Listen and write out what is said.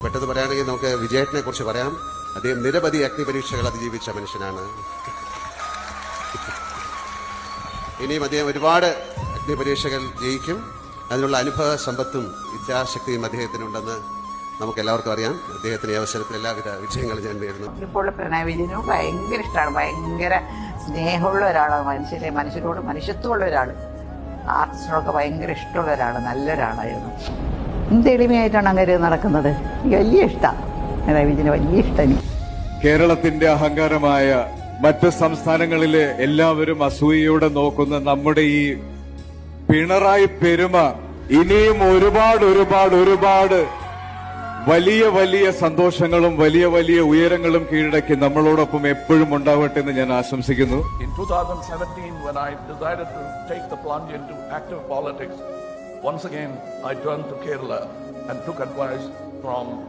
പെട്ടെന്ന് പറയുകയാണെങ്കിൽ നമുക്ക് വിജയേട്ടനെ കുറിച്ച് പറയാം. അദ്ദേഹം നിരവധി അഗ്നിപരീക്ഷകൾ അതിജീവിച്ച മനുഷ്യനാണ്. ഇനിയും അദ്ദേഹം ഒരുപാട് അഗ്നിപരീക്ഷകൾ ജയിക്കും. അതിനുള്ള അനുഭവ സമ്പത്തും ഇച്ഛാശക്തിയും അദ്ദേഹത്തിനുണ്ടെന്ന് നമുക്ക് എല്ലാവർക്കും അറിയാം. അദ്ദേഹത്തിന് ഈ അവസരത്തിൽ എല്ലാവിധ വിജയങ്ങളും ഞാൻ നേരുന്നു. ഇപ്പോൾ പിണറായി വിജയനും ഭയങ്കര ഇഷ്ടമാണ്. ഭയങ്കര സ്നേഹമുള്ള ഒരാളാണ്. മനുഷ്യരോട് മനുഷ്യത്വമുള്ള ഒരാൾ. ആർട്ടിസ്റ്റിനോടൊക്കെ ഭയങ്കര ഇഷ്ടമുള്ള ഒരാൾ. നല്ലൊരാളായിരുന്നു. എന്ത് എളിമയായിട്ടാണ് അങ്ങനെ നടക്കുന്നത്. എനിക്ക് വലിയ ഇഷ്ടമാണ് പിണറായി വിജയന്. വലിയ ഇഷ്ടം. കേരളത്തിന്റെ അഹങ്കാരമായ മറ്റ് സംസ്ഥാനങ്ങളിലെ എല്ലാവരും അസൂയയോടെ നോക്കുന്ന നമ്മുടെ ഈ പിണറായി പെരുമ ഇനിയും ഒരുപാട് വലിയ സന്തോഷങ്ങളും വലിയ ഉയരങ്ങളും കീഴടക്കി നമ്മളോടൊപ്പം എപ്പോഴും ഉണ്ടാവട്ടെ എന്ന് ഞാൻ ആശംസിക്കുന്നു. In 2017, when I decided to take the plunge into active politics, once again I turned to Kerala and took advice from